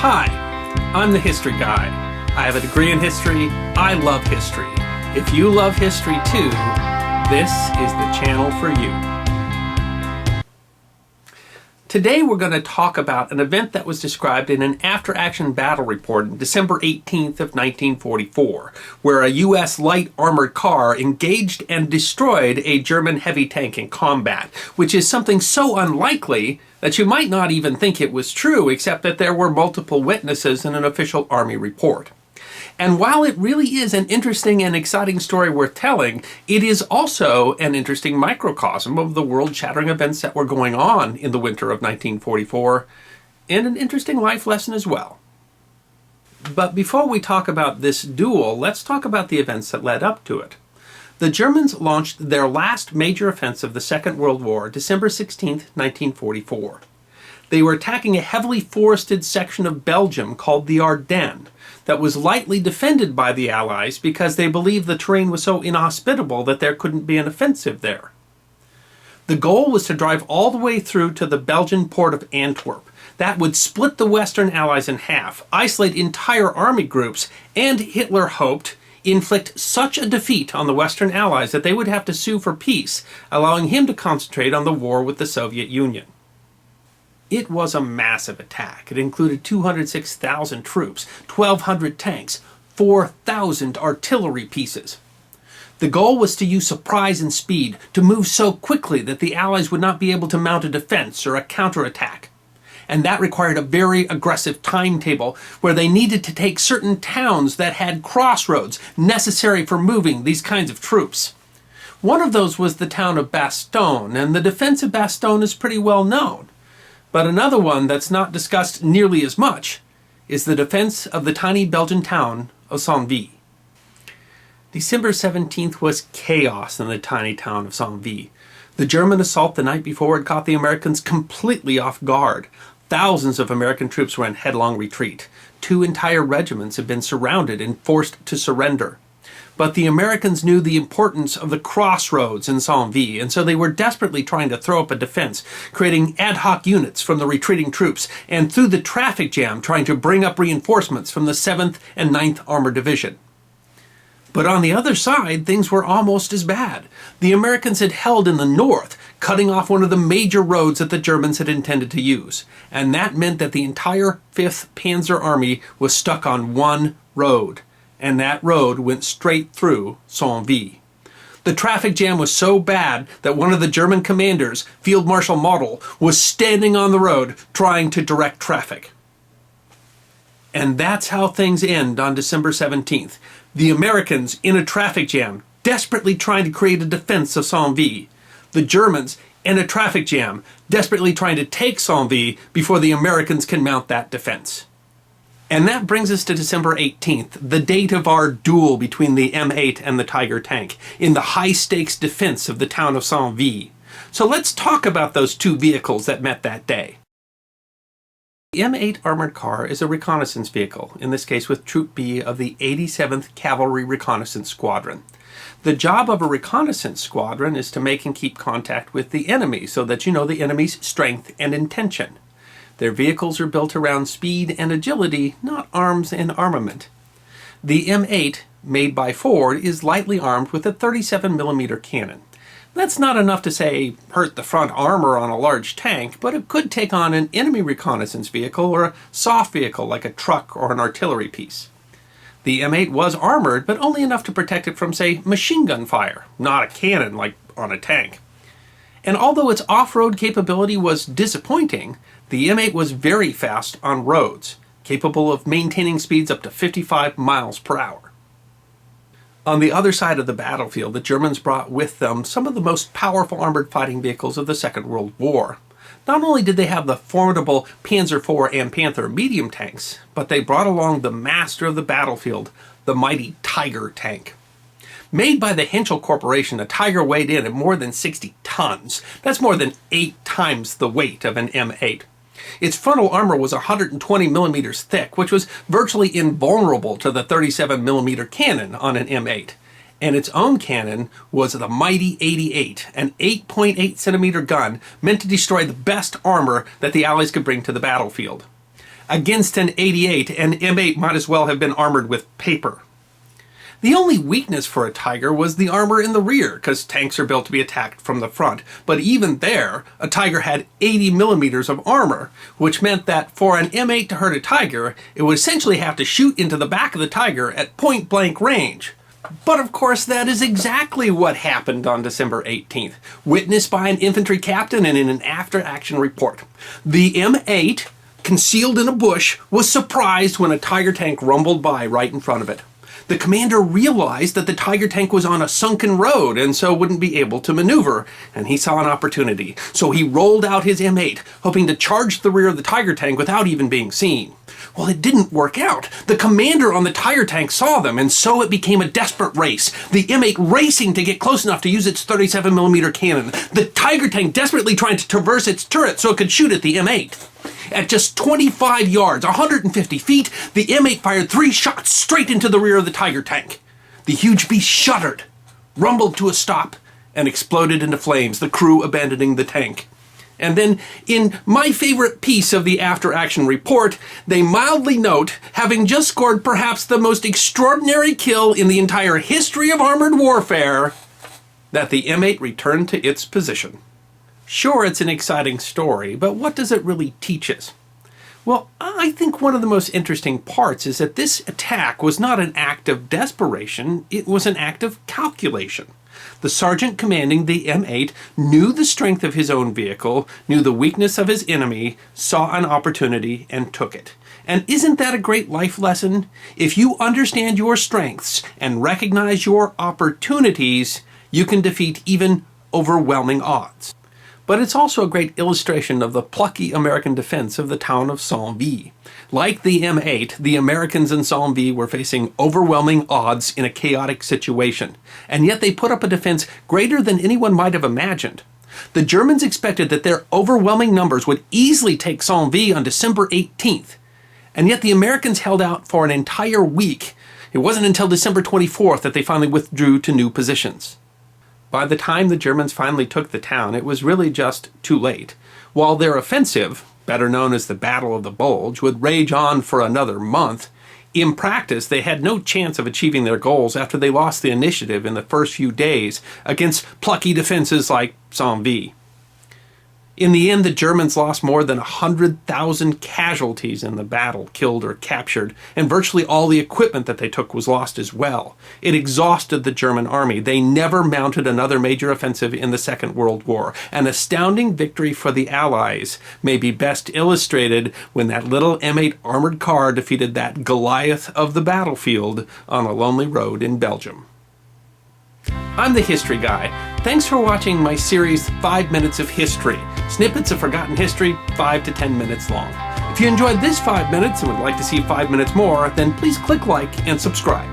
Hi, I'm the History Guy. I have a degree in history. I love history. If you love history too, this is the channel for you. Today we're going to talk about an event that was described in an after-action battle report on December 18th of 1944, where a U.S. light armored car engaged and destroyed a German heavy tank in combat, which is something so unlikely that you might not even think it was true, except that there were multiple witnesses in an official Army report. And while it really is an interesting and exciting story worth telling, it is also an interesting microcosm of the world-shattering events that were going on in the winter of 1944, and an interesting life lesson as well. But before we talk about this duel, let's talk about the events that led up to it. The Germans launched their last major offensive of the Second World War, December 16, 1944. They were attacking a heavily forested section of Belgium called the Ardennes that was lightly defended by the Allies because they believed the terrain was so inhospitable that there couldn't be an offensive there. The goal was to drive all the way through to the Belgian port of Antwerp. That would split the Western Allies in half, isolate entire army groups, and Hitler hoped inflict such a defeat on the Western Allies that they would have to sue for peace, allowing him to concentrate on the war with the Soviet Union. It was a massive attack. It included 206,000 troops, 1,200 tanks, 4,000 artillery pieces. The goal was to use surprise and speed, to move so quickly that the Allies would not be able to mount a defense or a counterattack. And that required a very aggressive timetable, where they needed to take certain towns that had crossroads necessary for moving these kinds of troops. One of those was the town of Bastogne, and the defense of Bastogne is pretty well known. But another one that's not discussed nearly as much is the defense of the tiny Belgian town of Vith. December 17th was chaos in the tiny town of Vith. The German assault the night before had caught the Americans completely off guard. Thousands of American troops were in headlong retreat. 2 entire regiments had been surrounded and forced to surrender. But the Americans knew the importance of the crossroads in Vith, and so they were desperately trying to throw up a defense, creating ad hoc units from the retreating troops, and through the traffic jam trying to bring up reinforcements from the 7th and 9th Armored Division. But on the other side, things were almost as bad. The Americans had held in the north, cutting off one of the major roads that the Germans had intended to use. And that meant that the entire 5th Panzer Army was stuck on one road. And that road went straight through Vith. The traffic jam was so bad that one of the German commanders, Field Marshal Model, was standing on the road trying to direct traffic. And that's how things end on December 17th. The Americans in a traffic jam, desperately trying to create a defense of Vith. The Germans in a traffic jam, desperately trying to take Vith before the Americans can mount that defense. And that brings us to December 18th, the date of our duel between the M8 and the Tiger tank, in the high-stakes defense of the town of Vith. So let's talk about those 2 vehicles that met that day. The M8 armored car is a reconnaissance vehicle, in this case with Troop B of the 87th Cavalry Reconnaissance Squadron. The job of a reconnaissance squadron is to make and keep contact with the enemy so that you know the enemy's strength and intention. Their vehicles are built around speed and agility, not arms and armament. The M8, made by Ford, is lightly armed with a 37mm cannon. That's not enough to, say, hurt the front armor on a large tank, but it could take on an enemy reconnaissance vehicle or a soft vehicle like a truck or an artillery piece. The M8 was armored, but only enough to protect it from, say, machine gun fire, not a cannon like on a tank. And although its off-road capability was disappointing, the M8 was very fast on roads, capable of maintaining speeds up to 55 miles per hour. On the other side of the battlefield, the Germans brought with them some of the most powerful armored fighting vehicles of the Second World War. Not only did they have the formidable Panzer IV and Panther medium tanks, but they brought along the master of the battlefield, the mighty Tiger tank. Made by the Henschel Corporation, the Tiger weighed in at more than 60 tons. That's more than 8 times the weight of an M8. Its frontal armor was 120 millimeters thick, which was virtually invulnerable to the 37mm cannon on an M8. And its own cannon was the mighty 88, an 8.8 centimeter gun meant to destroy the best armor that the Allies could bring to the battlefield. Against an 88, an M8 might as well have been armored with paper. The only weakness for a Tiger was the armor in the rear, because tanks are built to be attacked from the front. But even there, a Tiger had 80 millimeters of armor, which meant that for an M8 to hurt a Tiger, it would essentially have to shoot into the back of the Tiger at point-blank range. But of course, that is exactly what happened on December 18th, witnessed by an infantry captain and in an after-action report. The M8, concealed in a bush, was surprised when a Tiger tank rumbled by right in front of it. The commander realized that the Tiger tank was on a sunken road and so wouldn't be able to maneuver, and he saw an opportunity. So he rolled out his M8, hoping to charge the rear of the Tiger tank without even being seen. Well, it didn't work out. The commander on the Tiger tank saw them, and so it became a desperate race. The M8 racing to get close enough to use its 37mm cannon. The Tiger tank desperately trying to traverse its turret so it could shoot at the M8. At just 25 yards, 150 feet, the M8 fired 3 shots straight into the rear of the Tiger tank. The huge beast shuddered, rumbled to a stop, and exploded into flames, the crew abandoning the tank. And then, in my favorite piece of the after-action report, they mildly note, having just scored perhaps the most extraordinary kill in the entire history of armored warfare, that the M8 returned to its position. Sure, it's an exciting story, but what does it really teach us? Well, I think one of the most interesting parts is that this attack was not an act of desperation, it was an act of calculation. The sergeant commanding the M8 knew the strength of his own vehicle, knew the weakness of his enemy, saw an opportunity, and took it. And isn't that a great life lesson? If you understand your strengths and recognize your opportunities, you can defeat even overwhelming odds. But it's also a great illustration of the plucky American defense of the town of Vith. Like the M8, the Americans in Vith were facing overwhelming odds in a chaotic situation, and yet they put up a defense greater than anyone might have imagined. The Germans expected that their overwhelming numbers would easily take Vith on December 18th, and yet the Americans held out for an entire week. It wasn't until December 24th that they finally withdrew to new positions. By the time the Germans finally took the town, it was really just too late. While their offensive, better known as the Battle of the Bulge, would rage on for another month, in practice they had no chance of achieving their goals after they lost the initiative in the first few days against plucky defenses like Vith. In the end, the Germans lost more than 100,000 casualties in the battle, killed or captured, and virtually all the equipment that they took was lost as well. It exhausted the German army. They never mounted another major offensive in the Second World War. An astounding victory for the Allies may be best illustrated when that little M8 armored car defeated that Goliath of the battlefield on a lonely road in Belgium. I'm the History Guy. Thanks for watching my series 5 Minutes of History. Snippets of forgotten history, 5 to 10 minutes long. If you enjoyed this 5 minutes and would like to see 5 minutes more, then please click like and subscribe.